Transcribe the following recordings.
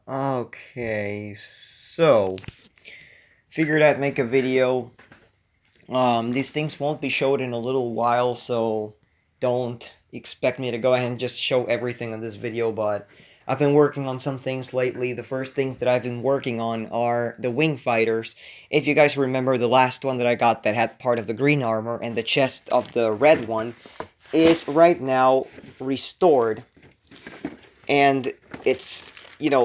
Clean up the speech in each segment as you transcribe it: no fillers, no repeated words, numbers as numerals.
Okay, so figured I'd make a video. These things won't be showed in a little while, so don't expect me to go ahead and just show everything in this video, but I've been working on some things lately. The first things that I've been working on are the wing fighters. If you guys remember, the last one that I got that had part of the green armor and the chest of the red one is right now restored, and it's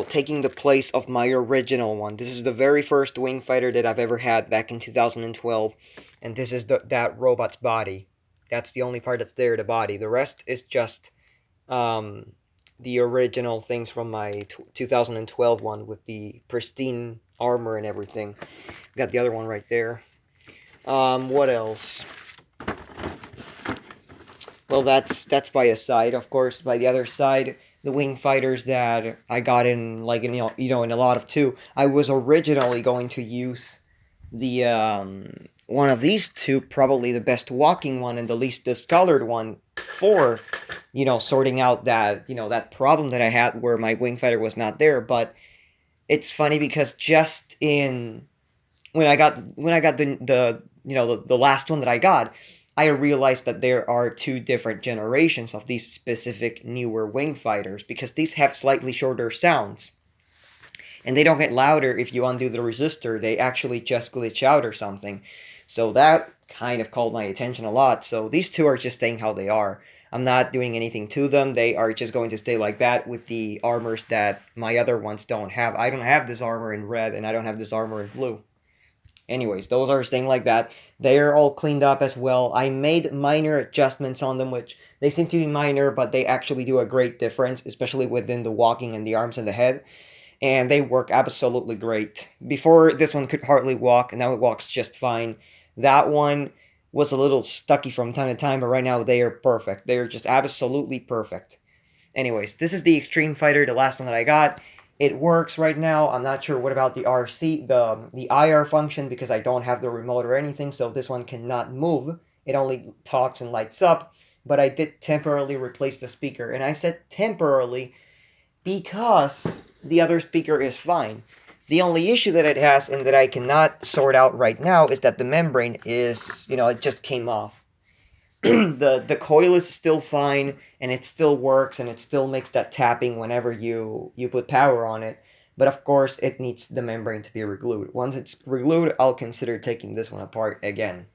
taking the place of my original one. This is the very first wing fighter that I've ever had back in 2012, and this is that robot's body. That's the only part that's there, the body. The rest is just um, the original things from my 2012 one with the pristine armor and everything. Got the other one right there. What else? Well, that's by a side, of course. By the other side, the wing fighters that I got in, like in in a lot of two. I was originally going to use the one of these two, probably the best walking one and the least discolored one, for sorting out that that problem that I had where my wing fighter was not there. But it's funny because just in when I got the last one that I got, I realized that there are two different generations of these specific newer wing fighters because these have slightly shorter sounds. And they don't get louder if you undo the resistor, they actually just glitch out or something. So that kind of called my attention a lot. So these two are just staying how they are. I'm not doing anything to them. They are just going to stay like that with the armors that my other ones don't have. I don't have this armor in red and I don't have this armor in blue. Anyways, those are staying like that. They're all cleaned up as well. I made minor adjustments on them, which they seem to be minor, but they actually do a great difference, especially within the walking and the arms and the head. And they work absolutely great. Before, this one could hardly walk, and now it walks just fine. That one was a little stucky from time to time, but right now they are perfect. They are just absolutely perfect. Anyways, this is the Extreme Fighter, the last one that I got. It works right now. I'm not sure what about the RC, the IR function, because I don't have the remote or anything, so this one cannot move. It only talks and lights up. But I did temporarily replace the speaker, and I said temporarily because the other speaker is fine. The only issue that it has and that I cannot sort out right now is that the membrane is, it just came off. The coil is still fine and it still works and it still makes that tapping whenever you put power on it, but of course it needs the membrane to be reglued. Once it's reglued, I'll consider taking this one apart again.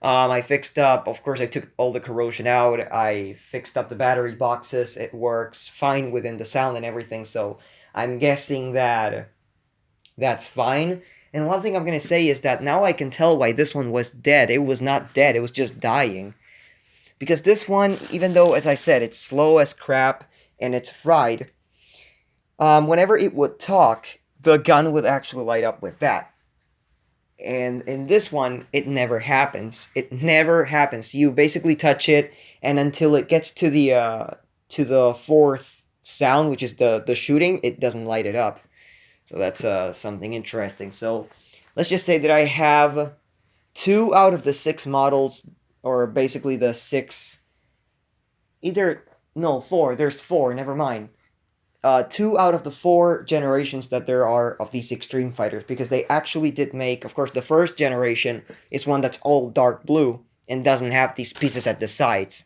I fixed up, of course I took all the corrosion out, I fixed up the battery boxes, it works fine within the sound and everything, so I'm guessing that that's fine. And one thing I'm going to say is that now I can tell why this one was dead. It was not dead, it was just dying. Because this one, even though, as I said, it's slow as crap and it's fried, whenever it would talk, the gun would actually light up with that. And in this one, it never happens. It never happens. You basically touch it, and until it gets to the fourth sound, which is the shooting, it doesn't light it up. So that's something interesting. So let's just say that I have 2 out of the 6 models, or basically the 6, either, no, 4, there's 4, never mind. 2 out of the 4 generations that there are of these extreme fighters, because they actually did make, of course, the first generation is one that's all dark blue and doesn't have these pieces at the sides.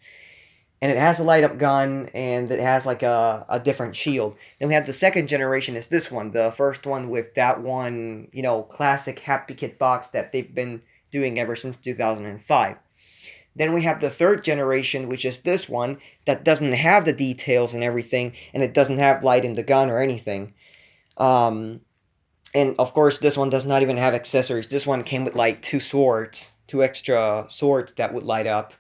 And it has a light up gun and it has like a different shield. Then we have the second generation is this one, the first one with that one, classic Happy Kit box that they've been doing ever since 2005. Then we have the third generation, which is this one, that doesn't have the details and everything, and it doesn't have light in the gun or anything. Um, and of course, this one does not even have accessories. This one came with like 2 extra swords that would light up.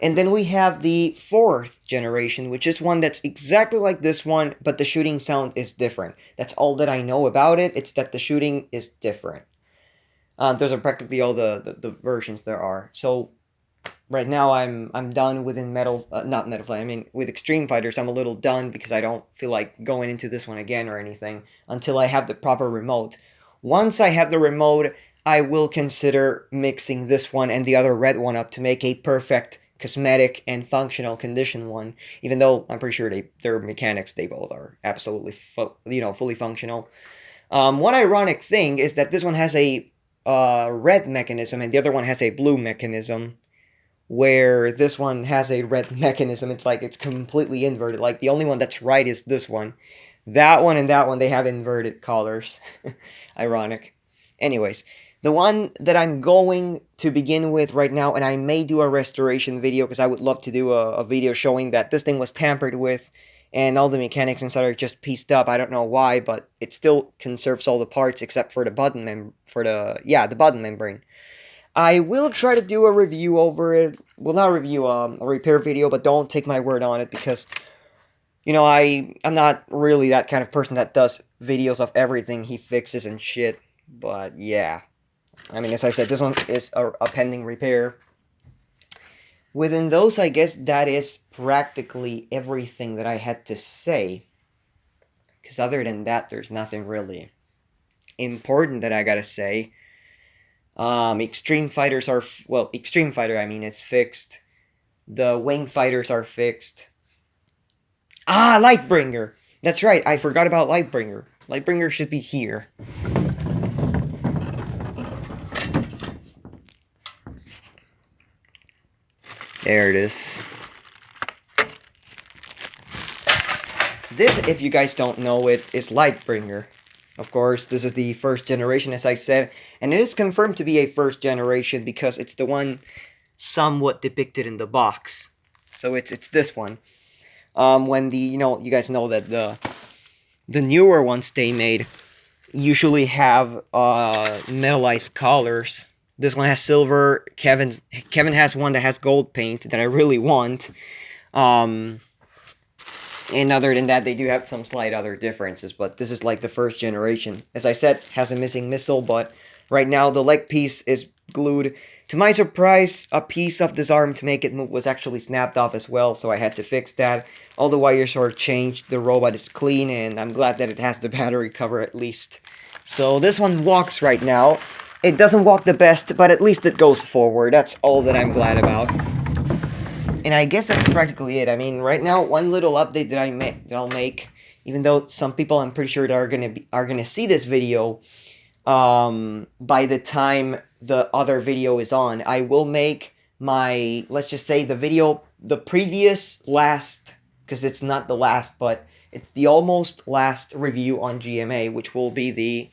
And then we have the fourth generation, which is one that's exactly like this one, but the shooting sound is different. That's all that I know about it. It's that the shooting is different. Those are practically all the versions there are. So right now I'm done within not Metal Flight. I mean with Extreme Fighters. I'm a little done because I don't feel like going into this one again or anything until I have the proper remote. Once I have the remote, I will consider mixing this one and the other red one up to make a perfect cosmetic and functional condition one. Even though I'm pretty sure their mechanics, they both are absolutely fully functional. One ironic thing is that this one has a red mechanism and the other one has a blue mechanism. Where this one has a red mechanism, it's like it's completely inverted. Like the only one that's right is this one. That one and that one, they have inverted colors. Ironic. Anyways, the one that I'm going to begin with right now, and I may do a restoration video because I would love to do a video showing that this thing was tampered with and all the mechanics inside are just pieced up. I don't know why, but it still conserves all the parts except for the button the button membrane. I will try to do a review over it. Well, not a review, a repair video, but don't take my word on it because, I'm not really that kind of person that does videos of everything he fixes and shit. But yeah, I mean, as I said, this one is a pending repair. Within those, I guess that is practically everything that I had to say. Because other than that, there's nothing really important that I gotta say. Extreme Fighters are, Extreme Fighter, I mean, it's fixed. The Wing Fighters are fixed. Lightbringer! That's right, I forgot about Lightbringer. Lightbringer should be here. There it is. This, if you guys don't know it, is Lightbringer. Of course, this is the first generation, as I said, and it is confirmed to be a first generation because it's the one somewhat depicted in the box. So it's this one. When you guys know that the newer ones they made usually have metallized colors. This one has silver. Kevin has one that has gold paint that I really want. And other than that, they do have some slight other differences, but this is like the first generation. As I said, has a missing missile, but right now the leg piece is glued. To my surprise, a piece of this arm to make it move was actually snapped off as well, so I had to fix that. All the wires are changed, the robot is clean, and I'm glad that it has the battery cover at least. So this one walks right now. It doesn't walk the best, but at least it goes forward. That's all that I'm glad about. And I guess that's practically it. I mean, right now, one little update that I'll make, even though some people I'm pretty sure that are gonna see this video, by the time the other video is on, I will make my, let's just say the previous last, because it's not the last, but it's the almost last review on GMA, which will be the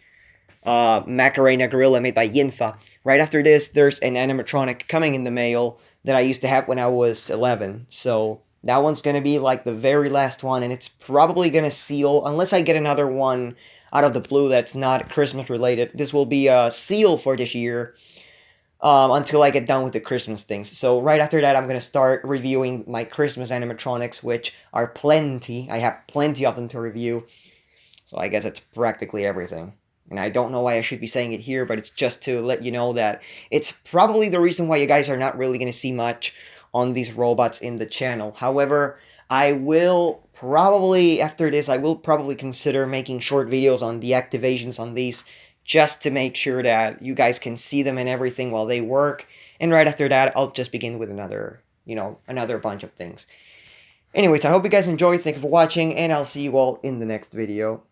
Macarena Gorilla made by Yinfa. Right after this, there's an animatronic coming in the mail that I used to have when I was 11. So that one's going to be like the very last one, and it's probably going to seal, unless I get another one out of the blue that's not Christmas related. This will be a seal for this year until I get done with the Christmas things. So right after that, I'm going to start reviewing my Christmas animatronics, which are plenty. I have plenty of them to review. So I guess it's practically everything. And I don't know why I should be saying it here, but it's just to let you know that it's probably the reason why you guys are not really going to see much on these robots in the channel. However, I will probably, after this, I will probably consider making short videos on deactivations on these, just to make sure that you guys can see them and everything while they work. And right after that, I'll just begin with another bunch of things. Anyways, I hope you guys enjoyed. Thank you for watching, and I'll see you all in the next video.